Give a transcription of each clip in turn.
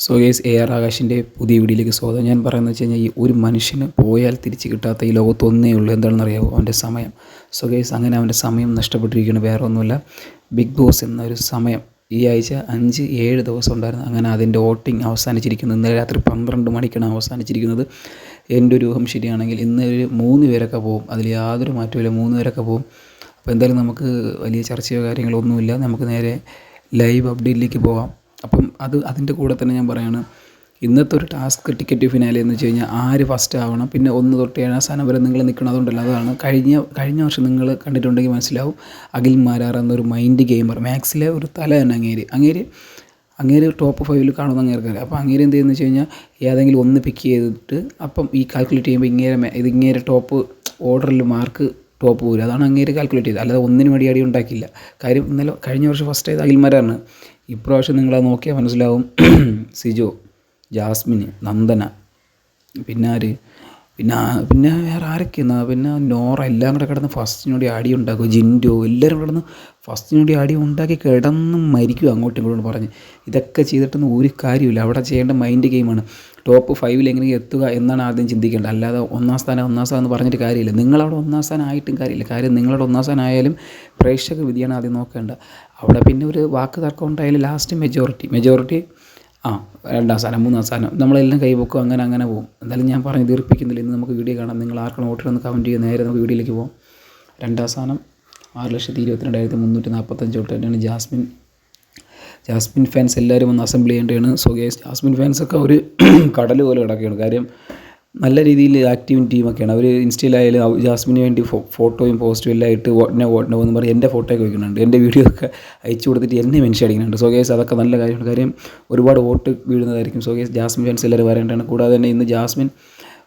So guys, A R ആകാശിൻ്റെ പുതിയ വീഡിയോയിലേക്ക് സ്വാഗതം. ഞാൻ പറയുന്നത് വെച്ച് കഴിഞ്ഞാൽ ഈ ഒരു മനുഷ്യന് പോയാൽ തിരിച്ച് കിട്ടാത്ത ഈ ലോകത്ത് ഒന്നേ ഉള്ളൂ, എന്താണെന്ന് അറിയാമോ? അവൻ്റെ സമയം. സോ ഗൈസ്, അങ്ങനെ അവൻ്റെ സമയം നഷ്ടപ്പെട്ടിരിക്കുകയാണ്. വേറെ ഒന്നുമില്ല, ബിഗ് ബോസ് എന്നൊരു സമയം ഈ ആഴ്ച 5-7 ദിവസം ഉണ്ടായിരുന്നു. അങ്ങനെ അതിൻ്റെ വോട്ടിംഗ് അവസാനിച്ചിരിക്കുന്നത് ഇന്നലെ രാത്രി 12 മണിക്കാണ് അവസാനിച്ചിരിക്കുന്നത്. എൻ്റെ ഒരു ഊഹം ശരിയാണെങ്കിൽ ഇന്ന് ഒരു 3 പേരൊക്കെ പോകും, അതിൽ യാതൊരു മാറ്റമില്ല, 3 പേരൊക്കെ പോകും. അപ്പോൾ എന്തായാലും നമുക്ക് വലിയ ചർച്ചയോ കാര്യങ്ങളോ ഒന്നുമില്ല, നമുക്ക് നേരെ ലൈവ് അപ്ഡേറ്റിലേക്ക് പോകാം. അപ്പം അതിൻ്റെ കൂടെ തന്നെ ഞാൻ പറയുകയാണ്, ഇന്നത്തെ ഒരു ടാസ്ക് ടിക്കറ്റ് ഫിനാലെ എന്ന് വെച്ച് കഴിഞ്ഞാൽ ആര് ഫസ്റ്റ് ആവണം, പിന്നെ 1 തൊട്ട് 7 സ്ഥാനം വരെ നിങ്ങൾ നിൽക്കണം. അതുകൊണ്ടല്ല, അതാണ് കഴിഞ്ഞ വർഷം നിങ്ങൾ കണ്ടിട്ടുണ്ടെങ്കിൽ മനസ്സിലാവും. അഖിൽ മാരാർ എന്നൊരു മൈൻഡ് ഗെയിമർ, മാക്സിലെ ഒരു തല തന്നെ അങ്ങേര് ടോപ്പ് 5 കാണുന്ന അങ്ങേർക്കറിയാം. അപ്പോൾ അങ്ങേര് എന്ത് ചെയ്യുന്നത് വെച്ച് കഴിഞ്ഞാൽ ഏതെങ്കിലും ഒന്ന് പിക്ക് ചെയ്തിട്ട് അപ്പം ഈ കാൽക്കുലേറ്റ് ചെയ്യുമ്പോൾ ഇങ്ങേരെ ടോപ്പ് ഓർഡറിൽ മാർക്ക് ടോപ്പ് പോരും. അതാണ് അങ്ങേര് കാൽക്കുലേറ്റ് ചെയ്തത്, അല്ലാതെ ഒന്നിനും വേണ്ടി അടി ഉണ്ടാക്കിയില്ല. കാര്യം ഇന്നലെ കഴിഞ്ഞ വർഷം ഫസ്റ്റ് ആയത് അഖിൽമാരാണ്. ഇപ്രാവശ്യം നിങ്ങളത് നോക്കിയാൽ മനസ്സിലാവും. സിജോ, ജാസ്മിൻ, നന്ദന, പിന്നെ വേറെ ആരൊക്കെയെന്നാ, പിന്നെ നോറ, എല്ലാം കൂടെ കിടന്ന് ഫസ്റ്റിനോടി അടി ഉണ്ടാക്കും. ജിൻഡോ, എല്ലാവരും കിടന്ന് ഫസ്റ്റിനോടി അടി ഉണ്ടാക്കി കിടന്ന് മരിക്കും അങ്ങോട്ടും ഇങ്ങോട്ടും പറഞ്ഞ്. ഇതൊക്കെ ചെയ്തിട്ടൊന്നും ഒരു കാര്യമില്ല. അവിടെ ചെയ്യേണ്ട മൈൻഡ് ഗെയിമാണ്. ടോപ്പ് 5 എങ്ങനെയും എത്തുക എന്നാണ് ആദ്യം ചിന്തിക്കേണ്ടത്, അല്ലാതെ ഒന്നാം സ്ഥാനം എന്ന് പറഞ്ഞിട്ട് കാര്യമില്ല. നിങ്ങളവിടെ ഒന്നാം സ്ഥാനം ആയിട്ടും കാര്യമില്ല. കാര്യം നിങ്ങളുടെ ഒന്നാം സ്ഥാനം ആയാലും പ്രേക്ഷക വിധിയാണ് ആദ്യം നോക്കേണ്ടത്. അവിടെ പിന്നെ ഒരു വാക്ക് തർക്കം ഉണ്ടായാലും ലാസ്റ്റ് മെജോറിറ്റി 2ാം സ്ഥാനം 3ാം സ്ഥാനം നമ്മളെല്ലാം കൈവെക്കും, അങ്ങനെ പോകും. എന്തായാലും ഞാൻ പറഞ്ഞ് ദീർഘിപ്പിക്കുന്നില്ല. ഇന്ന് നമുക്ക് വീഡിയോ കാണാം. നിങ്ങൾ ആർക്കാണ് വോട്ടിടുന്ന് കമൻറ്റ് ചെയ്യുക. നേരെ നമുക്ക് വീഡിയോയിലേക്ക് പോകാം. 2ാം സ്ഥാനം 6,22,345 വോട്ട് തന്നെയാണ് ജാസ്മിൻ ഫാൻസ് എല്ലാവരും ഒന്ന് അസംബിൾ ചെയ്യേണ്ടതാണ്. സോ ഗൈസ്, ജാസ്മിൻ ഫാൻസൊക്കെ ഒരു കടൽ പോലെ കിടക്കുകയാണ്. കാര്യം നല്ല രീതിയിൽ ആക്റ്റീവ് ടീമൊക്കെയാണ് അവർ. ഇൻസ്റ്റയിലായാലും ജാസ്മിന് വേണ്ടി ഫോട്ടോയും പോസ്റ്റും എല്ലാം ഇട്ട് വോട്ടിനെ എന്ന് പറഞ്ഞ് എൻ്റെ ഫോട്ടോയൊക്കെ വയ്ക്കുന്നുണ്ട്, എൻ്റെ വീഡിയോ ഒക്കെ അയച്ചു കൊടുത്തിട്ട് എന്നെ മെൻഷൻ അടിക്കുന്നുണ്ട്. സോ ഗൈസ്, അതൊക്കെ നല്ല കാര്യമാണ്. കാര്യം ഒരുപാട് വോട്ട് വീഴുന്നതായിരിക്കും. സോ ഗൈസ്, ജാസ്മിൻ ഫാൻസ് എല്ലാവരും വരേണ്ടതാണ്. കൂടാതെ തന്നെ ഇന്ന് ജാസ്മിൻ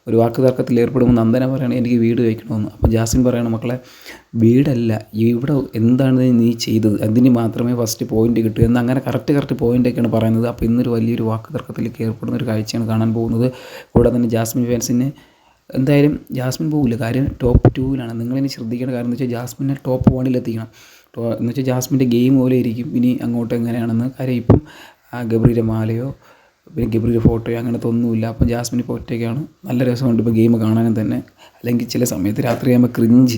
ഒരു വാക്ക് തർക്കത്തിൽ ഏർപ്പെടുമ്പോൾ നന്ദന പറയുകയാണ് എനിക്ക് വീട് വയ്ക്കണമെന്ന്. അപ്പോൾ ജാസ്മിൻ പറയണം, മക്കളെ വീടല്ല, ഇവിടെ എന്താണ് നീ ചെയ്തത്, അതിന് മാത്രമേ ഫസ്റ്റ് പോയിൻ്റ് കിട്ടൂ എന്ന്, അങ്ങനെ കറക്റ്റ് പോയിൻ്റൊക്കെയാണ് പറയുന്നത്. അപ്പോൾ ഇന്നൊരു വലിയൊരു വാക്ക് തർക്കത്തിലേക്ക് ഏർപ്പെടുന്ന ഒരു കാഴ്ചയാണ് കാണാൻ പോകുന്നത്. കൂടാതെ തന്നെ ജാസ്മിൻ ഫാൻസിന് എന്തായാലും ജാസ്മിൻ പോകില്ല. കാര്യം ടോപ്പ് 2-ലാണ്. നിങ്ങളിനി ശ്രദ്ധിക്കേണ്ട കാര്യം എന്ന് വെച്ചാൽ ജാസ്മിനെ ടോപ്പ് 1-ൽ എത്തിക്കണം. എന്ന് വെച്ചാൽ ജാസ്മിൻ്റെ ഗെയിം പോലെ ഇരിക്കും ഇനി അങ്ങോട്ട് എങ്ങനെയാണെന്ന്. കാര്യം ഇപ്പം ഗബ്രിയുടെ മാലയോ പിന്നെ ഗബ്രിയുടെ ഫോട്ടോയോ അങ്ങനത്തെ ഒന്നുമില്ല. അപ്പം ജാസ്മിൻ ഇപ്പോൾ ഒറ്റയ്ക്കാണ്. നല്ല രസമുണ്ട് ഇപ്പോൾ ഗെയിം കാണാനും തന്നെ. അല്ലെങ്കിൽ ചില സമയത്ത് രാത്രിയാകുമ്പോൾ ക്രിഞ്ച്,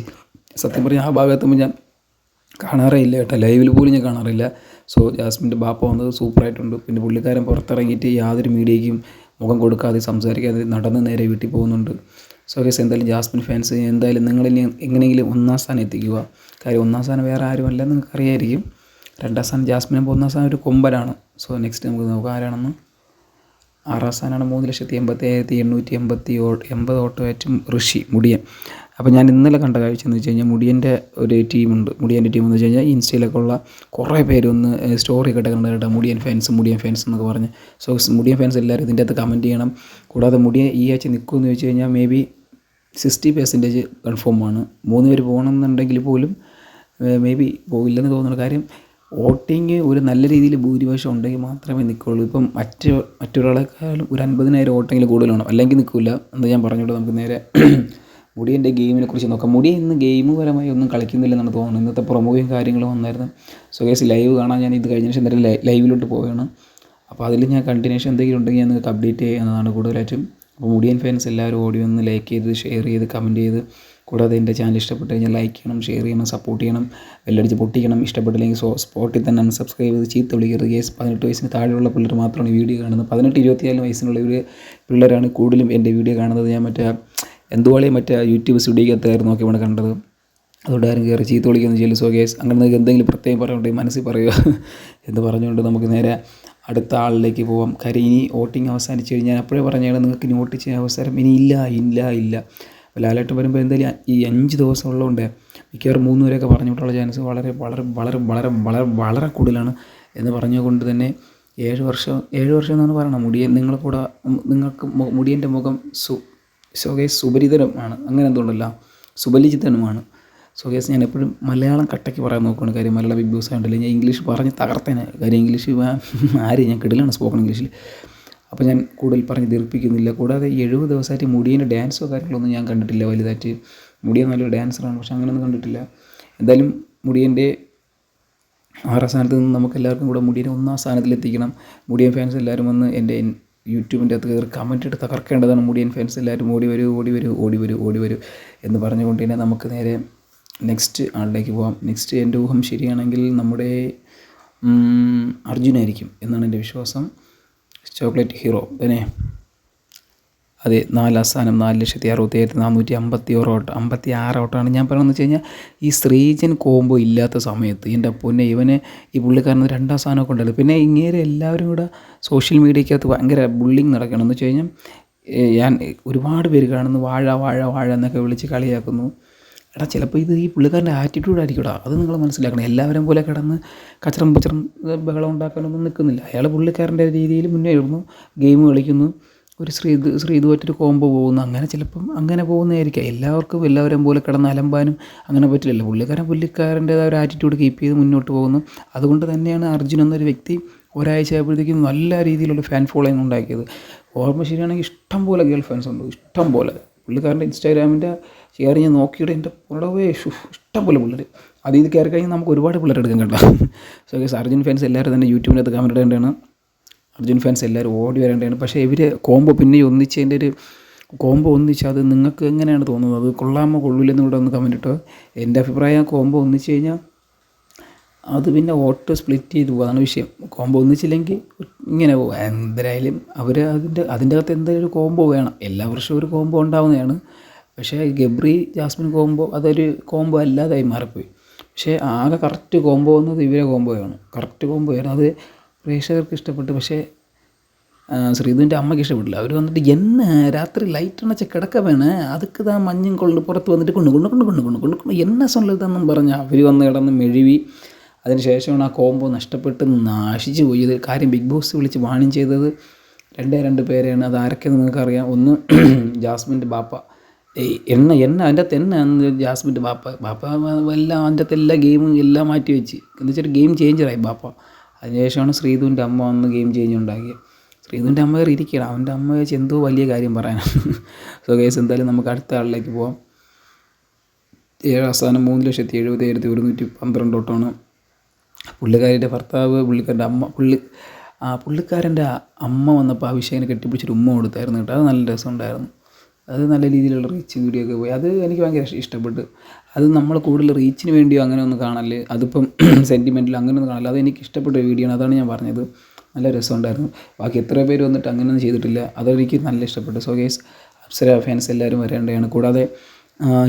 സത്യം പറഞ്ഞാൽ ആ ഭാഗത്തുമ്പോൾ ഞാൻ കാണാറേ ഇല്ല കേട്ടോ, ലൈവിൽ പോലും ഞാൻ കാണാറില്ല. സോ ജാസ്മിൻ്റെ ബാപ്പ വന്നത് സൂപ്പറായിട്ടുണ്ട്. പിന്നെ പുള്ളിക്കാരൻ പുറത്തിറങ്ങിയിട്ട് യാതൊരു മീഡിയയ്ക്കും മുഖം കൊടുക്കാതെ സംസാരിക്കാതെ നടന്ന് നേരെ വീട്ടിൽ പോകുന്നുണ്ട്. സോ ഗൈസ്, എന്തായാലും ജാസ്മിൻ ഫാൻസ് എന്തായാലും നിങ്ങളിനി എങ്ങനെയെങ്കിലും 1ാം സ്ഥാനം എത്തിക്കുക. കാര്യം 1ാം സ്ഥാനം വേറെ ആരുമല്ല, നിങ്ങൾക്ക് അറിയായിരിക്കും. 2ാം സ്ഥാനം ജാസ്മിൻ, 1ാം സ്ഥാനം ഒരു കൊമ്പനാണ്. സോ നെക്സ്റ്റ് നമുക്ക് നോക്കാം ആരാണെന്ന്. 6ാം സ്ഥാനമാണ് 3,87,880 വോട്ടുമായിട്ടും ഋഷി മുടിയൻ. അപ്പോൾ ഞാൻ ഇന്നലെ കണ്ട കാഴ്ച എന്ന് വെച്ച് കഴിഞ്ഞാൽ മുടിയൻ്റെ ഒരു ടീമുണ്ട്. മുടിയൻ്റെ ടീം എന്ന് വെച്ച് കഴിഞ്ഞാൽ ഇൻസ്റ്റയിലൊക്കെ ഉള്ള കുറേ പേര് ഒന്ന് സ്റ്റോറി ഒക്കെ ഇട്ടേക്കുന്നുണ്ട് കേട്ടോ, മുടിയൻ ഫാൻസ് എന്നൊക്കെ പറഞ്ഞ്. സോ മുടിയൻ ഫാൻസ് എല്ലാവരും ഇതിൻ്റെ അകത്ത് കമൻറ്റ് ചെയ്യണം. കൂടാതെ മുടിയൻ ഈ ആഴ്ച നിൽക്കുമെന്ന് ചോദിച്ചു കഴിഞ്ഞാൽ മേ ബി 60% കൺഫേമാണ്. 3 പേര് പോകണമെന്നുണ്ടെങ്കിൽ പോലും മേ ബി പോകില്ലെന്ന് തോന്നുന്നു. കാര്യം വോട്ടിങ് ഒരു നല്ല രീതിയിൽ ഭൂരിപക്ഷം ഉണ്ടെങ്കിൽ മാത്രമേ നിൽക്കുകയുള്ളൂ. ഇപ്പം മറ്റൊരാളെക്കാളും ഒരു 50,000 വോട്ടെങ്കിലും കൂടുതലാണ്, അല്ലെങ്കിൽ നിൽക്കില്ല എന്ന് ഞാൻ പറഞ്ഞോട്ട് നമുക്ക് നേരെ മുടിയൻ്റെ ഗെയിമിനെ കുറിച്ച് നോക്കാം. മുടിയൻ ഇന്ന് ഗെയിം പരമായി ഒന്നും കളിക്കുന്നില്ലെന്നാണ് തോന്നുന്നത്. ഇന്നത്തെ പ്രൊമോയും കാര്യങ്ങളും വന്നായിരുന്നു. സോ ഗൈസ്, ലൈവ് കാണാൻ ഞാൻ ഇത് കഴിഞ്ഞ ശേഷം എന്തായാലും ലൈവിലോട്ട് പോവുകയാണ്. അപ്പോൾ അതിൽ ഞാൻ കണ്ടിന്യൂഷൻ എന്തെങ്കിലും ഉണ്ടെങ്കിൽ ഞാൻ നിങ്ങൾക്ക് അപ്ഡേറ്റ് ചെയ്യുന്നതാണ് കൂടുതലായിട്ടും. അപ്പോൾ മുടിയൻ ഫാൻസ് എല്ലാവരും ഓടി ഒന്ന് ലൈക്ക് ചെയ്ത് ഷെയർ ചെയ്ത് കമൻറ്റ് ചെയ്ത്, കൂടാതെ എൻ്റെ ചാനൽ ഇഷ്ടപ്പെട്ട് കഴിഞ്ഞാൽ ലൈക്ക് ചെയ്യണം, ഷെയർ ചെയ്യണം, സപ്പോർട്ട് ചെയ്യണം, ബെല്ലടിച്ച് പൊട്ടിക്കണം. ഇഷ്ടപ്പെട്ടില്ലെങ്കിൽ സ്പോട്ടിൽ തന്നെ അൺസബ്സ്ക്രൈബ് ചെയ്ത് ചീത്ത വിളിക്കരുത്. കേസ് 18 വയസ്സിന് താഴെയുള്ള പിള്ളേർ മാത്രമാണ് ഈ വീഡിയോ കാണുന്നത്. 18-24 വയസ്സിനുള്ള പിള്ളേരാണ് കൂടുതലും എൻ്റെ വീഡിയോ കാണുന്നത്. ഞാൻ മറ്റേ യൂട്യൂബ് സ്റ്റുഡിയോക്കകത്തായിരുന്നു നോക്കിയാണ് കണ്ടത്. അതുകൊണ്ട് ആരും കയറി ചീത്ത വിളിക്കുകയൊന്നും ചെയ്യില്ല. സോ കേസ്, അങ്ങനെ എന്തെങ്കിലും പ്രത്യേകം പറയുന്നുണ്ടെങ്കിൽ മനസ്സിൽ പറയുക എന്ന് പറഞ്ഞുകൊണ്ട് നമുക്ക് നേരെ അടുത്ത ആളിലേക്ക് പോകാം. കാര്യം ഇനി വോട്ടിംഗ് അവസാനിച്ച് കഴിഞ്ഞാൽ അപ്പോഴേ പറഞ്ഞാൽ നിങ്ങൾക്ക് ഇനി വോട്ട് ചെയ്യാൻ അവസരം ഇനി ഇല്ല. അപ്പോൾ ലാലേട്ടൻ വരുമ്പോൾ എന്തായാലും ഈ 5 ദിവസം ഉള്ളതുകൊണ്ട് മിക്കവാറും 3 പേരൊക്കെ പറഞ്ഞു വിട്ടുള്ള ചാൻസ് വളരെ കൂടുതലാണ്. എന്ന് പറഞ്ഞുകൊണ്ട് തന്നെ 7 വർഷം എന്നാണ് പറയണം. നിങ്ങൾക്ക് മുടിയൻ്റെ മുഖം സുപരിതരമാണ്, അങ്ങനെ എന്തുകൊണ്ടല്ല സുപരിചിതനുമാണ്. സോ ഗൈസ്, ഞാൻ എപ്പോഴും മലയാളം കട്ടയ്ക്ക് പറയാൻ നോക്കുകയാണ്. കാര്യം മലയാളം ബിഗ് ബോസ് ആയിട്ടില്ല, ഞാൻ ഇംഗ്ലീഷ് പറഞ്ഞ് തകർത്തേനെ. കാര്യം ഇംഗ്ലീഷ് ഞാൻ കിടിലാണ് സ്പോക്കൺ ഇംഗ്ലീഷിൽ. അപ്പോൾ ഞാൻ കൂടുതൽ പറഞ്ഞ് ദീർഘിപ്പിക്കുന്നില്ല. കൂടാതെ 70 ദിവസമായിട്ട് മുടിയൻ്റെ ഡാൻസോ കാര്യങ്ങളൊന്നും ഞാൻ കണ്ടിട്ടില്ല വലുതായിട്ട്. മുടിയൻ നല്ലൊരു ഡാൻസറാണ്, പക്ഷെ അങ്ങനെയൊന്നും കണ്ടിട്ടില്ല. എന്തായാലും മുടിയൻ്റെ 6ാം സ്ഥാനത്ത് നിന്ന് നമുക്ക് എല്ലാവർക്കും കൂടെ മുടിയനെ 1ാം സ്ഥാനത്തിലെത്തിക്കണം. മുടിയൻ ഫാൻസ് എല്ലാവരും വന്ന് എൻ്റെ യൂട്യൂബിൻ്റെ അകത്ത് കയറി കമൻറ്റ് ഇട്ട് തകർക്കേണ്ടതാണ്. മുടിയൻ ഫാൻസ് എല്ലാവരും ഓടി വരൂ ഓടി വരൂ ഓടി വരൂ ഓടി വരൂ എന്ന് പറഞ്ഞുകൊണ്ട് തന്നെ നമുക്ക് നേരെ നെക്സ്റ്റ് ആളിലേക്ക് പോകാം. നെക്സ്റ്റ് എൻ്റെ ഊഹം ശരിയാണെങ്കിൽ നമ്മുടെ അർജുനായിരിക്കും എന്നാണ് എൻ്റെ വിശ്വാസം. ചോക്ലേറ്റ് ഹീറോ തന്നെ അതെ, 4ാം സ്ഥാനം 4,60,456 ഔട്ടാണ്. ഞാൻ പറയുന്നത് വെച്ച് കഴിഞ്ഞാൽ ഈ ശ്രീജൻ കോംബോ ഇല്ലാത്ത സമയത്ത് എൻ്റെ പൊന്നെ ഇവനെ ഈ പുള്ളിക്കാരന് 2ാം സ്ഥാനമൊക്കെ ഉണ്ടായിരുന്നു. പിന്നെ ഇങ്ങനെ എല്ലാവരും കൂടെ സോഷ്യൽ മീഡിയക്കകത്ത് ഭയങ്കര ബുള്ളിങ് നടക്കണം. എന്ന് വെച്ച് കഴിഞ്ഞാൽ ഞാൻ ഒരുപാട് പേര് കാണുന്നു വാഴ വാഴ വാഴ എന്നൊക്കെ വിളിച്ച് കളിയാക്കുന്നു. എടാ ചിലപ്പോൾ ഇത് ഈ പുള്ളിക്കാരൻ്റെ ആറ്റിറ്റ്യൂഡ് ആയിരിക്കും. അത് നിങ്ങൾ മനസ്സിലാക്കണം. എല്ലാവരും പോലെ കിടന്ന് കച്ചറം പച്ചറം ബഹളം ഉണ്ടാക്കാനൊന്നും നിൽക്കുന്നില്ല. അയാൾ പുള്ളിക്കാരൻ്റെ രീതിയിൽ മുന്നേറുന്നു, ഗെയിം കളിക്കുന്നു, ഒരു ശ്രീതുമായിട്ടൊരു കോംബോ പോകുന്നു. അങ്ങനെ ചിലപ്പം അങ്ങനെ പോകുന്നതായിരിക്കാം. എല്ലാവർക്കും എല്ലാവരും പോലെ കിടന്ന് അലമ്പാനും അങ്ങനെ പറ്റില്ലല്ലോ. പുള്ളിക്കാരൻ്റേതായ ഒരു ആറ്റിറ്റ്യൂഡ് കീപ്പ് ചെയ്ത് മുന്നോട്ട് പോകുന്നു. അതുകൊണ്ട് തന്നെയാണ് അർജുൻ എന്നൊരു വ്യക്തി ഒരാഴ്ച ആയപ്പോഴത്തേക്കും നല്ല രീതിയിലുള്ള ഫാൻ ഫോളോയിങ് ഉണ്ടാക്കിയത്. ഓർമ്മ ശരിയാണെങ്കിൽ ഇഷ്ടം പോലെ ഗേൾ ഫാൻസ് ഉണ്ട്, ഇഷ്ടം പോലെ. പുള്ളിക്കാരൻ്റെ ഇൻസ്റ്റാഗ്രാമിൻ്റെ ഷെയർ ഞാൻ നോക്കിയിട്ട് എൻ്റെ പുറവേ ഇഷ്ടം പോലെ പിള്ളേർ. അതിൽ നിന്ന് കയറി കഴിഞ്ഞാൽ നമുക്ക് ഒരുപാട് പിള്ളേർ എടുക്കാൻ കേട്ടോ. സോ അർജുൻ ഫാൻസ് എല്ലാവരും തന്നെ യൂട്യൂബിനകത്ത് കമൻറ്റ് ഇടേണ്ടതാണ്. അർജുൻ ഫാൻസ് എല്ലാവരും ഓടി വരേണ്ടതാണ്. പക്ഷേ ഇവർ കോംബോ പിന്നെ ഒന്നിച്ചതിൻ്റെ ഒരു കോംബോ ഒന്നിച്ച് അത് നിങ്ങൾക്ക് എങ്ങനെയാണ് തോന്നുന്നത്? അത് കൊള്ളാമോ കൊള്ളില്ലെന്ന് കൂടെ ഒന്ന് കമൻറ്റ് ഇട്ടോ. എൻ്റെ അഭിപ്രായം കോംബോ ഒന്നിച്ച് കഴിഞ്ഞാൽ അത് പിന്നെ ഓട്ടോ സ്പ്ലിറ്റ് ചെയ്ത് പോകും, അതാണ് വിഷയം. കോംബോ ഒന്നിച്ചില്ലെങ്കിൽ ഇങ്ങനെ പോകും. എന്തായാലും അവർ അതിൻ്റെ അകത്ത് എന്തായാലും ഒരു കോംബോ വേണം. എല്ലാ വർഷവും ഒരു കോംബോ ഉണ്ടാവുന്നതാണ്. പക്ഷേ ഗബ്രി ജാസ്മിൻ കോംബോ അതൊരു കോംബോ അല്ലാതായി മാറിപ്പോയി. പക്ഷേ ആകെ കറക്റ്റ് കോംബോ വന്നത് ഇവരെ കോംബോയാണ്, കറക്റ്റ് കോംബോയാണ്. അത് പ്രേക്ഷകർക്ക് ഇഷ്ടപ്പെട്ടു. പക്ഷേ ശ്രീധുവിൻ്റെ അമ്മയ്ക്ക് ഇഷ്ടപ്പെട്ടില്ല. അവർ വന്നിട്ട് രാത്രി ലൈറ്റ് അണച്ച കിടക്ക വേണേ അതൊക്കെ താ മഞ്ഞും കൊള്ളു പുറത്ത് വന്നിട്ട് കൊണ്ടു എന്നെ സൊല്ലതെന്നും പറഞ്ഞ് അവർ വന്ന് കിടന്ന് മെഴുവി. അതിന് ശേഷമാണ് ആ കോംബോ നഷ്ടപ്പെട്ട് നാശിച്ചു പോയത്. കാര്യം ബിഗ് ബോസ് വിളിച്ച് വാണിംഗ് ചെയ്തത് 2 പേരെയാണ്. അത് ആരൊക്കെയെന്ന് നിങ്ങൾക്കറിയാം. ഒന്ന് ജാസ്മിൻ്റെ ബാപ്പ, അതിൻ്റെ അകത്ത് ജാസ്മിൻ്റെ ബാപ്പ എല്ലാം അതിൻ്റെ അകത്ത് എല്ലാ ഗെയിമും എല്ലാം മാറ്റി വെച്ച് എന്ന് വെച്ചാൽ ഗെയിം ചേഞ്ചറായി ബാപ്പ. അതിനുശേഷമാണ് ശ്രീധുവിൻ്റെ അമ്മ വന്ന് ഗെയിം ചേഞ്ച് ഉണ്ടാക്കിയത്. ശ്രീധുവിൻ്റെ അമ്മ കയറി ഇരിക്കണം, അവൻ്റെ അമ്മ വെച്ച് എന്തോ വലിയ കാര്യം പറയാനാണ്. സോ ഗൈസ് എന്തായാലും നമുക്ക് അടുത്ത ആളിലേക്ക് പോവാം. 7ാം സ്ഥാനം 3,70,112 ഔട്ടാണ്. പുള്ളിക്കാരിയുടെ ഭർത്താവ്, പുള്ളിക്കാരൻ്റെ അമ്മ വന്നപ്പോൾ അഭിഷേകിനെ കെട്ടിപ്പിടിച്ചൊരു ഉമ്മ കൊടുത്തായിരുന്നു കേട്ടോ. അത് നല്ല രസമുണ്ടായിരുന്നു. അത് നല്ല രീതിയിലുള്ള റീച്ച് വീഡിയോ ഒക്കെ പോയി. അത് എനിക്ക് ഭയങ്കര ഇഷ്ടപ്പെട്ടു. അത് നമ്മൾ കൂടുതൽ റീച്ചിന് വേണ്ടിയോ അങ്ങനെ ഒന്ന് കാണല്, അതിപ്പം സെൻറ്റിമെൻറ്റിൽ അങ്ങനെ ഒന്ന് കാണല്, അത് എനിക്ക് ഇഷ്ടപ്പെട്ട വീഡിയോ ആണ്. അതാണ് ഞാൻ പറഞ്ഞത്. നല്ല രസമുണ്ടായിരുന്നു. ബാക്കി എത്ര പേര് വന്നിട്ട് അങ്ങനെയൊന്നും ചെയ്തിട്ടില്ല. അതെനിക്ക് നല്ല ഇഷ്ടപ്പെട്ടു. സോ ഗൈസ് അപ്സര ഫാൻസ് എല്ലാവരും വരേണ്ടതാണ്. കൂടാതെ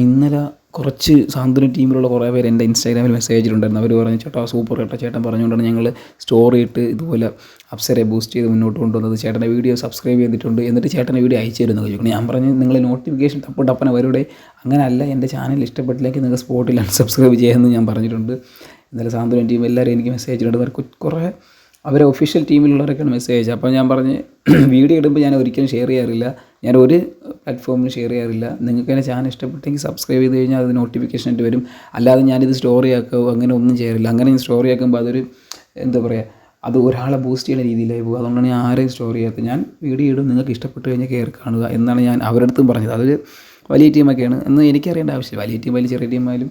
ഇന്നലെ കുറച്ച് സാന്ത്വന ടീമിലുള്ള കുറേ പേര് എൻ്റെ ഇൻസ്റ്റാഗ്രാമിൽ മെസ്സേജ് ഇട്ടിട്ടുണ്ടായിരുന്നു. അവർ പറഞ്ഞു ചേട്ടാ സൂപ്പർ കേട്ടോ ചേട്ടൻ പറഞ്ഞുകൊണ്ടാണ് ഞങ്ങൾ സ്റ്റോറി ഇട്ട് ഇതുപോലെ അപ്സരയെ ബൂസ്റ്റ് ചെയ്ത് മുന്നോട്ട് കൊണ്ടുവന്നത്. ചേട്ടൻ്റെ വീഡിയോ സബ്സ്ക്രൈബ് ചെയ്തിട്ടുണ്ട്, എന്നിട്ട് ചേട്ടൻ്റെ വീഡിയോ അയച്ചു തരുമെന്ന് ചോദിക്കണം. ഞാൻ പറഞ്ഞു നിങ്ങൾ നോട്ടിഫിക്കേഷൻ ടപ്പന വരൂടെ, അങ്ങനെയല്ല എൻ്റെ ചാനൽ ഇഷ്ടപ്പെട്ടില്ലെങ്കിൽ നിങ്ങൾ സ്പോട്ടിൽ അൺസബ്സ്ക്രൈബ് ചെയ്യാമെന്ന് ഞാൻ പറഞ്ഞിട്ടുണ്ട്. ഇന്നലെ സാന്ത്വന ടീം എല്ലാവരും എനിക്ക് മെസ്സേജ് ഇട്ടിട്ടുണ്ട്. കുറേ അവരെ ഒഫീഷ്യൽ ടീമിലുള്ളവരൊക്കെയാണ് മെസ്സേജ് അയച്ചത്. അപ്പോൾ ഞാൻ പറഞ്ഞ് വീഡിയോ ഇടുമ്പോൾ ഞാൻ ഒരിക്കലും ഷെയർ ചെയ്യാറില്ല, ഞാൻ ഒരു പ്ലാറ്റ്ഫോമിൽ ഷെയർ ചെയ്യാറില്ല. നിങ്ങൾക്ക് എൻ്റെ ചാനൽ ഇഷ്ടപ്പെട്ടെങ്കിൽ സബ്സ്ക്രൈബ് ചെയ്ത് കഴിഞ്ഞാൽ അത് നോട്ടിഫിക്കേഷൻ ആയിട്ട് വരും. അല്ലാതെ ഞാനിത് സ്റ്റോറി ആക്കുകയോ അങ്ങനെ ഒന്നും ചെയ്യാറില്ല. അങ്ങനെ ഞാൻ സ്റ്റോറി ആക്കുമ്പോൾ അതൊരു എന്താ പറയുക, അത് ഒരാളെ ബൂസ്റ്റ് ചെയ്യുന്ന രീതിയിലായി പോകും. അതുകൊണ്ടാണ് ഞാൻ ആരെയും സ്റ്റോറി ചെയ്യാത്തത്. ഞാൻ വീഡിയോ ഇടും, നിങ്ങൾക്ക് ഇഷ്ടപ്പെട്ട് കഴിഞ്ഞാൽ കയറി കാണുക എന്നാണ് ഞാൻ അവരുടെ അടുത്തും പറഞ്ഞത്. അതൊരു വലിയ ടീമൊക്കെയാണ് എന്ന് എനിക്കറിയേണ്ട ആവശ്യമില്ല. വലിയ ടീം വലിയ ചെറിയ ടീമായാലും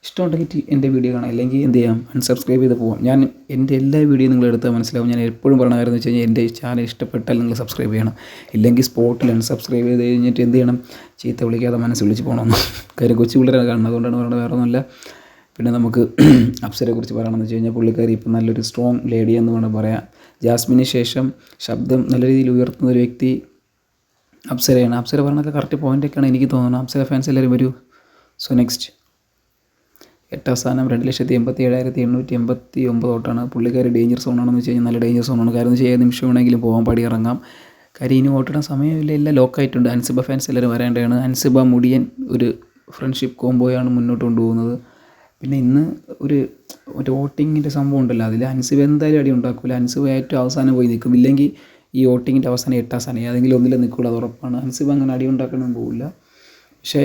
ഇഷ്ടമുണ്ടെങ്കിൽ എൻ്റെ വീഡിയോ കാണാം, അല്ലെങ്കിൽ എന്ത് ചെയ്യാം അൺസബ്സ്ക്രൈബ് ചെയ്ത് പോകാം. ഞാൻ എൻ്റെ എല്ലാ വീഡിയോ നിങ്ങൾ എടുത്താൽ മനസ്സിലാവും. ഞാൻ എപ്പോഴും പറയണ കാര്യം എന്ന് വെച്ച് കഴിഞ്ഞാൽ എൻ്റെ ചാനൽ ഇഷ്ടപ്പെട്ടാൽ നിങ്ങൾ സബ്സ്ക്രൈബ് ചെയ്യണം. ഇല്ലെങ്കിൽ സ്പോട്ടിൽ അൺസബ്സ്ക്രൈബ് ചെയ്ത് കഴിഞ്ഞിട്ട് എന്ത് ചെയ്യണം, ചീത്ത വിളിക്കാതെ മനസ്സ് വിളിച്ച് പോകണമെന്ന്. കാര്യം കൊച്ചു പിള്ളേരാണ് കാണുന്നത്, അതുകൊണ്ടാണ് പറയുന്നത്, വേറെ ഒന്നുമല്ല. പിന്നെ നമുക്ക് അപ്സരയെക്കുറിച്ച് പറയണമെന്ന് വെച്ച് കഴിഞ്ഞാൽ പുള്ളിക്കാരി ഇപ്പം നല്ലൊരു സ്ട്രോങ് ലേഡി എന്ന് വേണം പറയാം. ജാസ്മിന് ശേഷം ശബ്ദം നല്ല രീതിയിൽ ഉയർത്തുന്ന ഒരു വ്യക്തി അപ്സരയാണ്. അപ്സര പറഞ്ഞൊക്കെ കറക്റ്റ് പോയിൻ്റൊക്കെയാണ് എനിക്ക് തോന്നുന്നത്. അപ്സര ഫാൻസ് എല്ലാവരും വരൂ. സോ നെക്സ്റ്റ് 8ാം സ്ഥാനം 2,87,889 ഔട്ടാണ്. പുള്ളിക്കാരി ഡേഞ്ചർ സോണാണെന്ന് വെച്ച് കഴിഞ്ഞാൽ നല്ല ഡേഞ്ചർ സോണാണ്. കാരണം വെച്ചാൽ ഏത് നിമിഷം വേണമെങ്കിലും പോകാൻ പടി ഇറങ്ങാം. കാര്യം ഇനി വോട്ടിടാൻ സമയമില്ല, എല്ലാം ലോക്കായിട്ടുണ്ട്. അൻസിബ ഫാൻസ് എല്ലാവരും വരേണ്ടതാണ്. അൻസിബ മുടിയൻ ഒരു ഫ്രണ്ട്ഷിപ്പ് കോംബോയാണ് മുന്നോട്ട് കൊണ്ടുപോകുന്നത്. പിന്നെ ഇന്ന് ഒരു വോട്ടിങ്ങിൻ്റെ സംഭവം ഉണ്ടല്ലോ, അതിൽ അൻസിബ എന്തായാലും അടി ഉണ്ടാക്കില്ല. അൻസിബ ഏറ്റവും അവസാനം പോയി നിൽക്കും. ഇല്ലെങ്കിൽ ഈ വോട്ടിങ്ങിൻ്റെ അവസാനം 8ാം സ്ഥാനം ഏതെങ്കിലും ഒന്നിലും നിൽക്കുള്ളൂ, അത് ഉറപ്പാണ്. അൻസിബ അങ്ങനെ അടി ഉണ്ടാക്കാനൊന്നും പോകില്ല. പക്ഷേ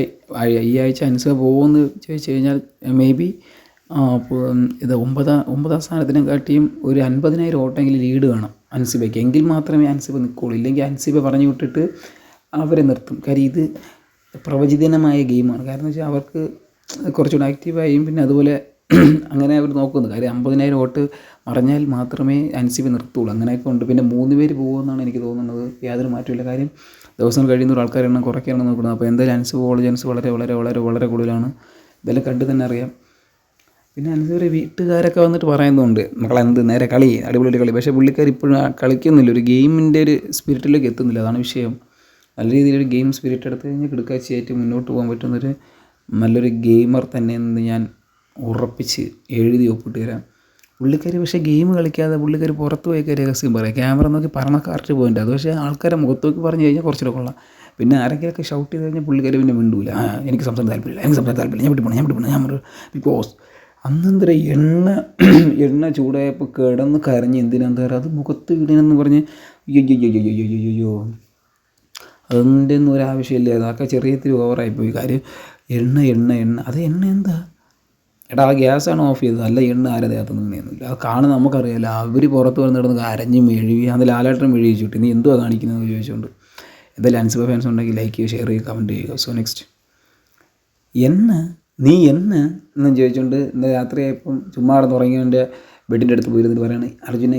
ഈ ആഴ്ച അൻസിബ പോകുമെന്ന് ചോദിച്ചു കഴിഞ്ഞാൽ മേ ബി ഇത് 9ാം സ്ഥാനത്തിനെക്കാട്ടിയും ഒരു 50,000 വോട്ടെങ്കിലും ലീഡ് വേണം അൻസിബയ്ക്ക്, എങ്കിൽ മാത്രമേ അൻസിബ നിൽക്കുകയുള്ളൂ. ഇല്ലെങ്കിൽ അൻസിബ പറഞ്ഞു വിട്ടിട്ട് അവരെ നിർത്തും. കാര്യം ഇത് പ്രവചിതമായ ഗെയിമാണ്. കാരണം എന്ന് വെച്ചാൽ അവർക്ക് കുറച്ചുകൂടെ ആക്റ്റീവായും പിന്നെ അതുപോലെ അങ്ങനെ അവർ നോക്കുന്നു. കാര്യം 50,000 വോട്ട് മറിഞ്ഞാൽ മാത്രമേ അൻസിബെ നിർത്തുള്ളൂ. അങ്ങനെയൊക്കെ ഉണ്ട്. പിന്നെ 3 പേര് പോകുമെന്നാണ് എനിക്ക് തോന്നുന്നത്. യാതൊരു മാറ്റമില്ല. കാര്യം ദിവസം കഴിയുന്നൊരു ആൾക്കാരുടെ എണ്ണം കുറയ്ക്കാനാണ് നോക്കുന്നത്. അപ്പോൾ എന്തായാലും അൻസിബ് ഗോൾ ചാൻസ് വളരെ വളരെ വളരെ വളരെ കൂടുതലാണ്. ഇതെല്ലാം കണ്ട് തന്നെ അറിയാം. പിന്നെ അൻസിബിൻ്റെ വീട്ടുകാരൊക്കെ വന്നിട്ട് പറയുന്നുണ്ട്, മക്കളെന്ത് നേരെ കളി, അടിപൊളി കളി. പക്ഷേ പുള്ളിക്കാർ ഇപ്പോഴും കളിക്കുന്നില്ല. ഒരു ഗെയിമിൻ്റെ ഒരു സ്പിരിറ്റിലേക്ക് എത്തുന്നില്ല. അതാണ് വിഷയം. നല്ല രീതിയിലൊരു ഗെയിം സ്പിരിറ്റ് എടുത്ത് കഴിഞ്ഞാൽ കിടക്കാഴ്ചയായിട്ട് മുന്നോട്ട് പോകാൻ പറ്റുന്നൊരു നല്ലൊരു ഗെയിമർ തന്നെയെന്ന് ഞാൻ ഉറപ്പിച്ച് എഴുതി ഒപ്പിട്ട് തരാം. പുള്ളിക്കാർ പക്ഷേ ഗെയിം കളിക്കാതെ പുള്ളിക്കാർ പുറത്ത് പോയൊക്കെ രഹസ്യം പറയാം. ക്യാമറ നോക്കി പറഞ്ഞ കറക്റ്റ് പോയിൻ്റ്. അത് പക്ഷേ ആൾക്കാരെ മുഖത്ത് നോക്കി പറഞ്ഞു കഴിഞ്ഞാൽ കുറച്ചുകൂടെ കൊള്ളാം. പിന്നെ ആരെങ്കിലുമൊക്കെ ഷൗട്ട് ചെയ്ത് കഴിഞ്ഞാൽ പുള്ളിക്കാർ പിന്നെ മിണ്ടൂല. എനിക്ക് സംസാരം താല്പര്യമില്ല, ഞാൻ വിട്ടു പോകണം, ഞാൻ ബിക്കോസ് അന്നെന്തര എണ്ണ ചൂടായപ്പോൾ കിടന്ന് കരഞ്ഞ് എന്തിനാ അത് മുഖത്ത് ഇടണമെന്ന് പറഞ്ഞ് അയ്യോ അതിൻ്റെ ഒന്നും ഒരാവശ്യമില്ല. അതൊക്കെ ചെറിയ ഇത്തിരി ഓവറായിപ്പോയി. കാര്യം എണ്ണ അത് എണ്ണ എന്താ എടാ, ആ ഗ്യാസാണ് ഓഫ് ചെയ്തത്, അല്ല എണ്ണ ആരെ ദേഹത്തൊന്നും ഇങ്ങനെയൊന്നുമില്ല. അത് കാണുന്ന നമുക്കറിയാമല്ലോ. അവർ പുറത്ത് വന്ന് കിടന്ന് കരഞ്ഞ് മെഴുകി, അത് ലാലേട്ടൻ മെഴുകിച്ചിട്ട് നീ എന്തുവാ കാണിക്കുന്നതെന്ന് ചോദിച്ചുകൊണ്ട്. എന്തായാലും അൻസിബ ഫാൻസ് ഉണ്ടെങ്കിൽ ലൈക്ക് ചെയ്യുക, ഷെയർ ചെയ്യുക, കമൻറ്റ് ചെയ്യുക. സോ നെക്സ്റ്റ് നീ എന്നും ചോദിച്ചുകൊണ്ട് ഇന്ന് രാത്രിയായപ്പം ചുമ്മാ അവിടെ തുടങ്ങിയവൻ്റെ ബെഡിൻ്റെ അടുത്ത് പോയിരുന്നിട്ട് പറയണേ, അർജുന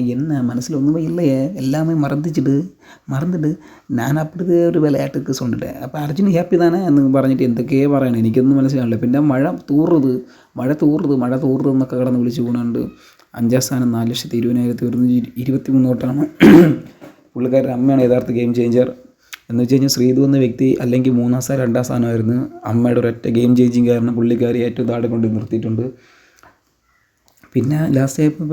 മനസ്സിലൊന്നും ഇല്ലേ, എല്ലാമേ മറന്നിട്ട് ഞാൻ അപ്പുറത്ത് ഒരു വിലയാട്ടൊക്കെ സ്വണ്ടിട്ടെ. അപ്പോൾ അർജുന ഹാപ്പി താനേ എന്ന് പറഞ്ഞിട്ട് എന്തൊക്കെയോ പറയണേ, എനിക്കൊന്നും മനസ്സിലാവില്ല. പിന്നെ മഴ തൂറുത് എന്നൊക്കെ കിടന്ന് വിളിച്ച് പോകുന്നുണ്ട്. 5ാം സ്ഥാനം 4,20,123 വോട്ടാണ്. പുള്ളിക്കാരുടെ അമ്മയാണ് യഥാർത്ഥ ഗെയിം ചേഞ്ചർ. എന്ന് വെച്ച് കഴിഞ്ഞാൽ ശ്രീതു എന്ന വ്യക്തി അല്ലെങ്കിൽ 3ാം സ്ഥാനം 2ാം സ്ഥാനമായിരുന്നു. അമ്മയുടെ ഒരൊറ്റ ഗെയിം ചേഞ്ചിങ് കാരണം പുള്ളിക്കാരി ഏറ്റവും താഴെ കൊണ്ട് നിർത്തിയിട്ടുണ്ട്. പിന്നെ ലാസ്റ്റ് ആയപ്പോൾ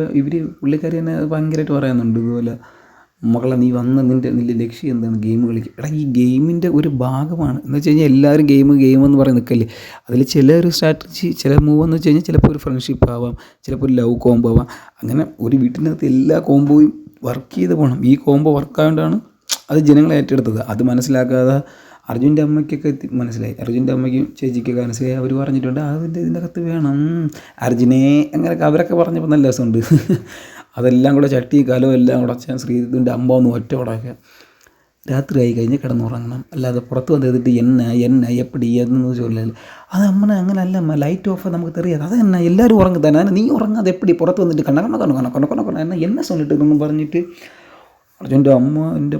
പുള്ളിക്കാരി തന്നെ ഭയങ്കരമായിട്ട് പറയുന്നുണ്ട് ഇതുപോലെ, മകളെ നീ നിൻ്റെ ലക്ഷ്യം എന്താണ്, ഗെയിം കളിക്കുക. എടാ, ഈ ഗെയിമിൻ്റെ ഒരു ഭാഗമാണ്. എന്ന് വെച്ച് കഴിഞ്ഞാൽ എല്ലാവരും ഗെയിമെന്ന് പറഞ്ഞ് നിൽക്കല്ലേ. അതിൽ ചില ഒരു സ്ട്രാറ്റജി, ചില മൂവ് എന്ന് വെച്ച് കഴിഞ്ഞാൽ ചിലപ്പോൾ ഒരു ഫ്രണ്ട്ഷിപ്പ് ആവാം, ചിലപ്പോൾ ഒരു ലവ് കോംബോ ആവാം. അങ്ങനെ ഒരു വീട്ടിനകത്ത് എല്ലാ കോംബോയും വർക്ക് ചെയ്ത് പോകണം. ഈ കോംബോ വർക്കായതുകൊണ്ടാണ് അത് ജനങ്ങൾ ഏറ്റെടുത്തത്. അത് മനസ്സിലാക്കാതെ അർജുൻ്റെ അമ്മയ്ക്കൊക്കെ മനസ്സിലായി, അർജുൻ്റെ അമ്മയ്ക്കും ചേച്ചിക്കൊക്കെ മനസ്സിലായി. അവർ പറഞ്ഞിട്ടുണ്ട് ഇതിൻ്റെ അകത്ത് വേണം അർജുനെ, അങ്ങനെയൊക്കെ അവരൊക്കെ പറഞ്ഞപ്പോൾ നല്ല രസമുണ്ട്. അതെല്ലാം കൂടെ ചട്ടി കലവും എല്ലാം കൂടെ ശ്രീധുവിൻ്റെ അമ്മ ഒന്ന് ഒറ്റ ഉടക്കുക. രാത്രി ആയി കഴിഞ്ഞ് കിടന്നുറങ്ങണം. അല്ലാതെ പുറത്ത് വന്നിട്ട് എണ്ണ എപ്പടി എന്ന് ചോദിച്ചാൽ അത് അമ്മനെ അങ്ങനെയല്ല. ലൈറ്റ് ഓഫ് നമുക്ക് தெரியாது. അത് എന്നാ എല്ലാവരും ഉറങ്ങി തന്നെ, നീ ഉറങ്ങാതെ എപ്പടി പുറത്ത് വന്നിട്ട് കണ്ണ എന്നെ സൊല്ലിട്ടെന്ന് പറഞ്ഞിട്ട് അർജുൻ്റെ അമ്മ എൻ്റെ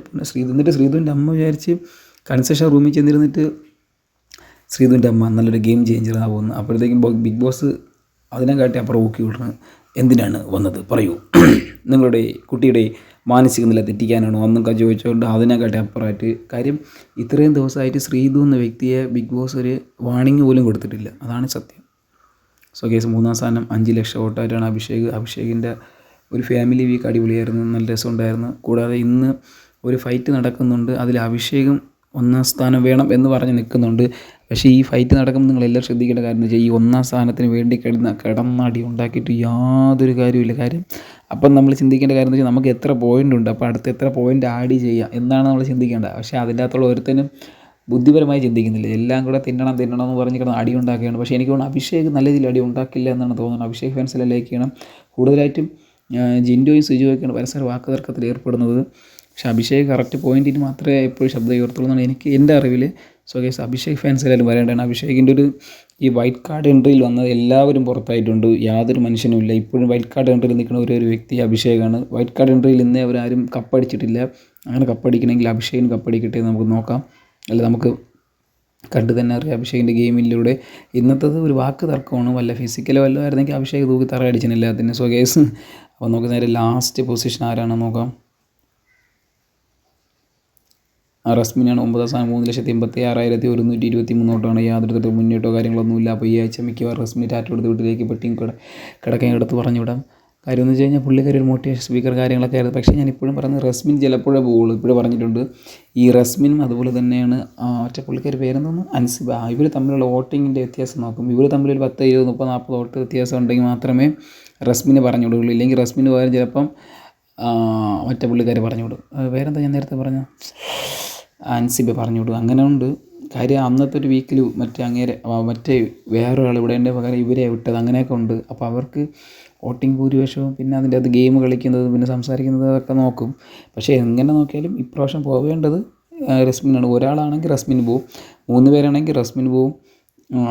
ശ്രീധുവിൻ്റെ അമ്മ വിചാരിച്ച് കൺസെഷൻ റൂമിൽ ചെന്നിരുന്നിട്ട് ശ്രീധുവിൻ്റെ അമ്മ നല്ലൊരു ഗെയിം ചേഞ്ചറാണ് പോകുന്നത്. അപ്പോഴത്തേക്കും ബിഗ് ബോസ് അതിനെക്കാട്ടി അപ്പുറം ഊക്കി വിടുന്നത്, എന്തിനാണ് വന്നത് പറയൂ, നിങ്ങളുടെ കുട്ടിയുടെ മാനസിക നില തെറ്റിക്കാനാണോ എന്നൊക്കെ ചോദിച്ചുകൊണ്ട് അതിനെക്കാട്ടി അപ്പുറമായിട്ട്. കാര്യം ഇത്രയും ദിവസമായിട്ട് ശ്രീധു എന്ന വ്യക്തിയെ ബിഗ് ബോസ് ഒരു വാണിംഗ് പോലും കൊടുത്തിട്ടില്ല. അതാണ് സത്യം. സോ കേസ് 3ാം സ്ഥാനം 5 ലക്ഷം വോട്ടായിട്ടാണ് അഭിഷേകിൻ്റെ ഒരു ഫാമിലി വീക്ക് അടിപൊളിയായിരുന്നു, നല്ല രസമുണ്ടായിരുന്നു. കൂടാതെ ഇന്ന് ഒരു ഫൈറ്റ് നടക്കുന്നുണ്ട്. അതിൽ അഭിഷേകും 1ാം സ്ഥാനം വേണം എന്ന് പറഞ്ഞ് നിൽക്കുന്നുണ്ട്. പക്ഷേ ഈ ഫൈറ്റ് നടക്കുമ്പോൾ നിങ്ങളെല്ലാം ശ്രദ്ധിക്കേണ്ട കാര്യം എന്ന് വെച്ചാൽ ഈ 1ാം സ്ഥാനത്തിന് വേണ്ടി കിടന്നടി ഉണ്ടാക്കിയിട്ട് യാതൊരു കാര്യമില്ല. കാര്യം അപ്പം നമ്മൾ ചിന്തിക്കേണ്ട കാര്യം എന്ന് വെച്ചാൽ നമുക്ക് എത്ര പോയിൻ്റ് ഉണ്ട്, അപ്പോൾ അടുത്ത് എത്ര പോയിൻ്റ് ആഡ് ചെയ്യുക എന്നാണ് നമ്മൾ ചിന്തിക്കേണ്ടത്. പക്ഷേ അതിൻ്റെ അകത്തുള്ള ഒരുത്തനും ബുദ്ധിപരമായി ചിന്തിക്കുന്നില്ല. എല്ലാം കൂടെ തിന്നണം എന്ന് പറഞ്ഞ് കിടന്ന് അടി ഉണ്ടാക്കുകയാണ്. പക്ഷേ എനിക്ക് തോന്നുന്നു അഭിഷേക് നല്ല രീതിയിൽ അടി ഉണ്ടാക്കില്ല എന്നാണ് തോന്നുന്നത്. അഭിഷേക് ഫാൻസിലെ ലൈക്ക് ചെയ്യണം. കൂടുതലായിട്ടും ജിൻഡോയും സിജുവൊക്കെയാണ് പരസ്പരം വാക്കുതർക്കത്തിൽ ഏർപ്പെടുന്നത്. പക്ഷേ അഭിഷേക് കറക്റ്റ് പോയിൻറ്റിന് മാത്രമേ എപ്പോഴും ശബ്ദം ഉയർത്തുള്ളൂ എന്നാണ് എൻ്റെ അറിവിൽ. സോ ഗൈസ്, അഭിഷേക് ഫാൻസ് എല്ലാവരും വരേണ്ടതാണ്. അഭിഷേകിൻ്റെ ഈ വൈറ്റ് കാർഡ് എൻട്രിയിൽ വന്നത് എല്ലാവരും പുറത്തായിട്ടുണ്ട്, യാതൊരു മനുഷ്യനും ഇല്ല. ഇപ്പോഴും വൈറ്റ് കാർഡ് എൻട്രിയിൽ നിൽക്കുന്ന ഒരു വ്യക്തി അഭിഷേകാണ്. വൈറ്റ് കാർഡ് എൻട്രിയിൽ ഇന്നേ അവരാരും കപ്പടിച്ചിട്ടില്ല. അങ്ങനെ കപ്പടിക്കണമെങ്കിൽ അഭിഷേകിന് കപ്പടിക്കട്ടെ നമുക്ക് നോക്കാം. അല്ല, നമുക്ക് കണ്ടു തന്നെ അറിയാം അഭിഷേകിൻ്റെ ഗെയിമിലൂടെ. ഇന്നത്തത് ഒരു വാക്ക് തർക്കമാണ്. വല്ല ഫിസിക്കലോ വല്ലതും ആയിരുന്നെങ്കിൽ അഭിഷേക് തൂക്കി തറ അടിച്ചിന് എല്ലാത്തിനും. സോ ഗൈസ്, അപ്പോൾ നമുക്ക് നേരെ ലാസ്റ്റ് പൊസിഷൻ ആരാണെന്ന് നോക്കാം. റസ്മിനാണ് 9ാം സ്ഥാനം 3,86,123 വോട്ടാണ്. യാതൊരു തരത്തിൽ മുന്നേറ്റോ കാര്യങ്ങളൊന്നുമില്ല. അപ്പോൾ ഈ ആഴ്ച മിക്കവാറും റസ്മിന് ടാറ്റ കൊടുത്ത് വീട്ടിലേക്ക് പെട്ടിയും കിടക്കാൻ എടുത്ത് പറഞ്ഞു വിടാം. കാര്യം എന്ന് വെച്ച് കഴിഞ്ഞാൽ പുള്ളിക്കാരി ഒരു മോട്ടിവേഷൻ സ്പീക്കർ കാര്യങ്ങളൊക്കെ ആയിരുന്നു. പക്ഷേ ഞാൻ ഇപ്പോഴും പറയുന്നത് റസ്മിൻ ചിലപ്പോഴേ പോകുള്ളൂ. ഇപ്പോഴും പറഞ്ഞിട്ടുണ്ട് ഈ റസ്മിനും അതുപോലെ തന്നെയാണ് മറ്റേ പുള്ളിക്കാരി പേരെന്തോന്നു അൻസിബ. ഇവർ തമ്മിലുള്ള വോട്ടിങ്ങിൻ്റെ വ്യത്യാസം നോക്കും. ഇവർ തമ്മിൽ ഒരു 10, 20, 30, 40 വോട്ട് വ്യത്യാസം ഉണ്ടെങ്കിൽ മാത്രമേ റസ്മിന് പറഞ്ഞു വിടുകയുള്ളൂ. ഇല്ലെങ്കിൽ റസ്മിന് പകരം ചിലപ്പം മറ്റേ പുള്ളിക്കാരി പറഞ്ഞു വിടും. വേറെന്താ ഞാൻ നേരത്തെ പറഞ്ഞ അൻസിബ പറഞ്ഞു വിടും. അങ്ങനെ ഉണ്ട് കാര്യം. അന്നത്തെ ഒരു വീക്കിൽ മറ്റേ വേറൊരാൾ ഇവിടെ പകരം ഇവരെ വിട്ടത്, അങ്ങനെയൊക്കെ ഉണ്ട്. അപ്പോൾ അവർക്ക് വോട്ടിംഗ് ഭൂരിപക്ഷവും പിന്നെ അതിൻ്റെ അത് ഗെയിം കളിക്കുന്നത് പിന്നെ സംസാരിക്കുന്നത് അതൊക്കെ നോക്കും. പക്ഷേ എങ്ങനെ നോക്കിയാലും ഇപ്രാവശ്യം പോവേണ്ടത് റസ്മിനാണ്. ഒരാളാണെങ്കിൽ റസ്മിന് പോവും, 3 പേരാണെങ്കിൽ റസ്മിന് പോവും,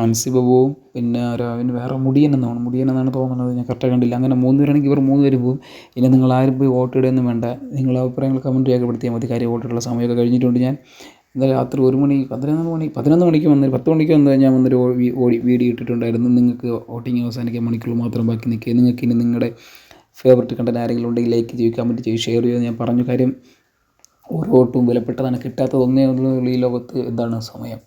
അൻസിബ പോവും, പിന്നെ അവന് വേറെ മുടിയൻ എന്നാണ് തോന്നുന്നത്, ഞാൻ കറക്റ്റായി കണ്ടില്ല. അങ്ങനെ 3 പേരാണെങ്കിൽ ഇവർ 3 പേരും പോവും. ഇനി നിങ്ങളാരും പോയി വോട്ടിടുകയൊന്നും വേണ്ട, നിങ്ങളുടെ അഭിപ്രായങ്ങൾ കമൻറ്റ് രേഖപ്പെടുത്തിയാൽ മതി. കാര്യം വോട്ടിടുള്ള സമയമൊക്കെ കഴിഞ്ഞിട്ടുണ്ട്. ഞാൻ ഇന്നലെ രാത്രി 1 മണി 11 മണിക്ക് 10 മണിക്ക് വന്ന് ഞാൻ വന്നൊരു വീഡിയോ ഇട്ടിട്ടുണ്ടായിരുന്നു. നിങ്ങൾക്ക് വോട്ടിംഗ് അവസാനിക്കാൻ മണിക്കൂർ മാത്രം ബാക്കി നിൽക്കുക, നിങ്ങൾക്ക് ഇനി നിങ്ങളുടെ ഫേവററ്റ് കണ്ടന്റ് ആരെങ്കിലും ഉണ്ടെങ്കിൽ ലൈക്ക് ചെയ്യുക, കമൻറ്റ് ചെയ്യുക, ഷെയർ ചെയ്യുക. ഞാൻ പറഞ്ഞു കാര്യം ഓരോ വോട്ടും വിലപ്പെട്ടതാണ്, കിട്ടാത്തത് ഒന്നേ ഉള്ളൂ ഈ ലോകത്ത്, എന്താണ് സമയം.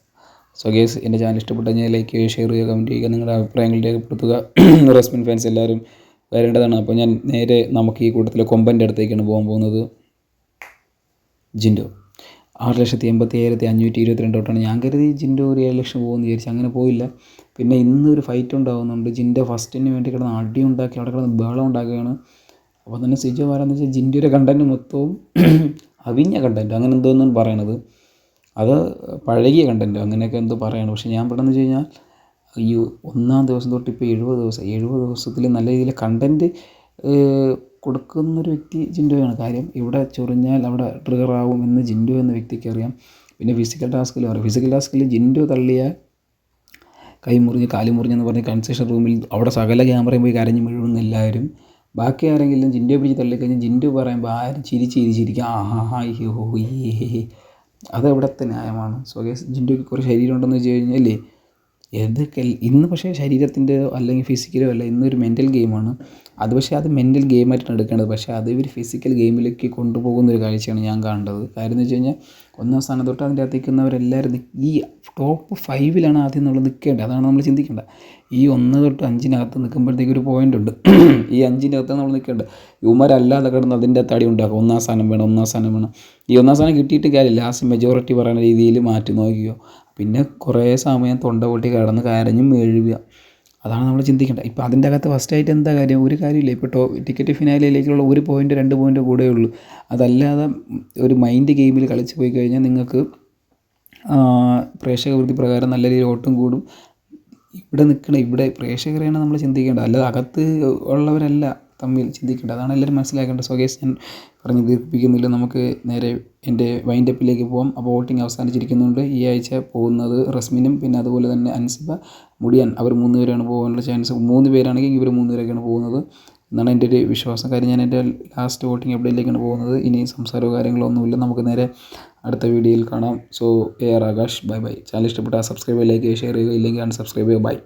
സോ ഗൈസ്, എൻ്റെ ചാനൽ ഇഷ്ടപ്പെട്ടാൽ ഞാൻ ലൈക്ക് ചെയ്യുക, ഷെയർ ചെയ്യുക, കമൻറ്റ് ചെയ്യുക, നിങ്ങളുടെ അഭിപ്രായങ്ങൾ രേഖപ്പെടുത്തുക. റസ്മിൻ ഫാൻസ് എല്ലാവരും വരേണ്ടതാണ്. അപ്പോൾ ഞാൻ നേരെ നമുക്ക് ഈ കൂട്ടത്തിലെ കൊമ്പൻ്റെ അടുത്തേക്കാണ് പോകാൻ പോകുന്നത്. ജിൻഡോ 6,87,522 വോട്ടാണ്. ഞാൻ കരുതി ജിൻഡോ ഒരു 7 ലക്ഷം പോകുമെന്ന് വിചാരിച്ചു, അങ്ങനെ പോയില്ല. പിന്നെ ഇന്നൊരു ഫൈറ്റ് ഉണ്ടാകുന്നുണ്ട്. ജിൻഡോ ഫസ്റ്റിന് വേണ്ടി കിടന്ന് അടി ഉണ്ടാക്കി അവിടെ കിടന്ന് ബഹളം ഉണ്ടാക്കുകയാണ്. അപ്പോൾ തന്നെ സിജോ പറയാന്ന് വെച്ചാൽ ജിൻഡോയുടെ കണ്ടൻറ്റ് മൊത്തവും അവിഞ്ഞ കണ്ടൻറ്റ് അങ്ങനെ എന്തോന്നാണ് പറയണത്, അത് പഴകിയ കണ്ടൻറ്റ് അങ്ങനെയൊക്കെ എന്തോ പറയണം. പക്ഷേ ഞാൻ പെട്ടെന്ന് വെച്ച് കഴിഞ്ഞാൽ ഈ 1-ാം ദിവസം തൊട്ട് ഇപ്പോൾ 70 ദിവസത്തിൽ നല്ല രീതിയിൽ കണ്ടൻറ്റ് കൊടുക്കുന്നൊരു വ്യക്തി ജിൻഡോയാണ്. കാര്യം ഇവിടെ ചൊറിഞ്ഞാൽ അവിടെ ട്രിഗറാവും എന്ന് ജിൻഡോ എന്ന വ്യക്തിക്ക് അറിയാം. പിന്നെ ഫിസിക്കൽ ടാസ്കിൽ ജിൻഡോ തള്ളിയാൽ കൈ മുറിഞ്ഞ് കാല് മുറിഞ്ഞെന്ന് പറഞ്ഞ് കൺസെഷൻ റൂമിൽ അവിടെ സകല ക്യാമറയും പോയി കരഞ്ഞ് വീഴുന്ന എല്ലാവരും. ബാക്കി ആരെങ്കിലും ജിൻഡോ പിടിച്ച് തള്ളിക്കഴിഞ്ഞാൽ ജിൻഡോ പറയുമ്പോൾ ആരും ചിരിച്ചിരിക്കും, അതെവിടുത്തെ ന്യായമാണ്. സോ ഗൈസ്, ജിൻഡോയ്ക്ക് കുറേ ശരീരം ഉണ്ടെന്ന് വെച്ച് കഴിഞ്ഞാൽ ഏതൊക്കെ ഇന്ന് പക്ഷേ ശരീരത്തിൻ്റെയോ അല്ലെങ്കിൽ ഫിസിക്കലോ അല്ല, ഇന്നൊരു മെൻ്റൽ ഗെയിമാണ് അത്. പക്ഷേ അത് മെൻ്റൽ ഗെയിമായിട്ടാണ് എടുക്കേണ്ടത്. പക്ഷേ അത് ഇവർ ഫിസിക്കൽ ഗെയിമിലേക്ക് കൊണ്ടുപോകുന്നൊരു കാഴ്ചയാണ് ഞാൻ കാണേണ്ടത്. കാര്യം എന്ന് വെച്ച് കഴിഞ്ഞാൽ 1-ാം സ്ഥാനം തൊട്ട് അതിൻ്റെ അകത്ത് നിൽക്കുന്നവരെല്ലാവരും ഈ ടോപ്പ് 5-ലാണ് ആദ്യം നമ്മൾ നിൽക്കേണ്ടത്. അതാണ് നമ്മൾ ചിന്തിക്കേണ്ടത്. ഈ 1 തൊട്ട് 5-നകത്ത് നിൽക്കുമ്പോഴത്തേക്ക് ഒരു പോയിൻ്റ് ഉണ്ട്. ഈ 5-ൻ്റെ അകത്താണ് നമ്മൾ നിൽക്കേണ്ടത്. ഇവന്മാരല്ലാതെ കിടന്ന് അതിൻ്റെ അകത്ത് അടി ഉണ്ടാക്കും, 1-ാം സ്ഥാനം വേണം. ഈ 1-ാം സ്ഥാനം കിട്ടിയിട്ട് കാര്യമില്ല, ലാസ്റ്റ് മെജോറിറ്റി പറയുന്ന രീതിയിൽ മാറ്റി നോക്കിയോ. പിന്നെ കുറേ സമയം തൊണ്ട പൊട്ടി കിടന്ന് കരഞ്ഞും മെഴുകുക, അതാണ് നമ്മൾ ചിന്തിക്കേണ്ടത്. ഇപ്പോൾ അതിൻ്റെ അകത്ത് ഫസ്റ്റായിട്ട് എന്താ കാര്യം, ഒരു കാര്യമില്ല. ഇപ്പോൾ ടിക്കറ്റ് ഫിനാലിലേക്കുള്ള 1 പോയിൻ്റ് 2 പോയിൻ്റ് കൂടെ ഉള്ളൂ. അതല്ലാതെ ഒരു മൈൻഡ് ഗെയിമിൽ കളിച്ച് പോയി കഴിഞ്ഞാൽ നിങ്ങൾക്ക് പ്രേക്ഷക വൃത്തി പ്രകാരം നല്ല രീതിയിൽ വോട്ടും കൂടും. ഇവിടെ പ്രേക്ഷകരെയാണ് നമ്മൾ ചിന്തിക്കേണ്ടത്, അല്ലാതെ അകത്ത് ഉള്ളവരല്ല തമ്മിൽ ചിന്തിക്കേണ്ടത്. അതാണ് എല്ലാവരും മനസ്സിലാക്കേണ്ടത്. സോ ഗൈസ്, ഞാൻ പറഞ്ഞ് ദീർഘിപ്പിക്കുന്നില്ല, നമുക്ക് നേരെ എൻ്റെ വൈൻഡപ്പിലേക്ക് പോകാം. അപ്പോൾ വോട്ടിംഗ് അവസാനിച്ചിരിക്കുന്നുണ്ട്. ഈ ആഴ്ച പോകുന്നത് റസ്മിനും പിന്നെ അതുപോലെ തന്നെ അൻസിബ, മുടിയൻ, അവർ 3 പേരാണ് പോകാനുള്ള ചാൻസ്. 3 പേരാണെങ്കിൽ ഇവർ 3 പേരൊക്കെയാണ് പോകുന്നത് എന്നാണ് എൻ്റെ ഒരു വിശ്വാസം. കാര്യം ഞാൻ എൻ്റെ ലാസ്റ്റ് വോട്ടിംഗ് അപ്ഡേറ്റിലേക്കാണ് പോകുന്നത്. ഇനി സംസാരമോ കാര്യങ്ങളൊന്നുമില്ല, നമുക്ക് നേരെ അടുത്ത വീഡിയോയിൽ കാണാം. So AR Akash, bye. Channel ഇഷ്ടപ്പെട്ടാൽ സബ്സ്ക്രൈബ് ചെയ്യുക, ലൈക്ക് ചെയ്യുക, ഷെയർ ചെയ്യുക, ഇല്ലെങ്കിൽ അൺസബ്സ്ക്രൈബ് ചെയ്യുക. ബൈ.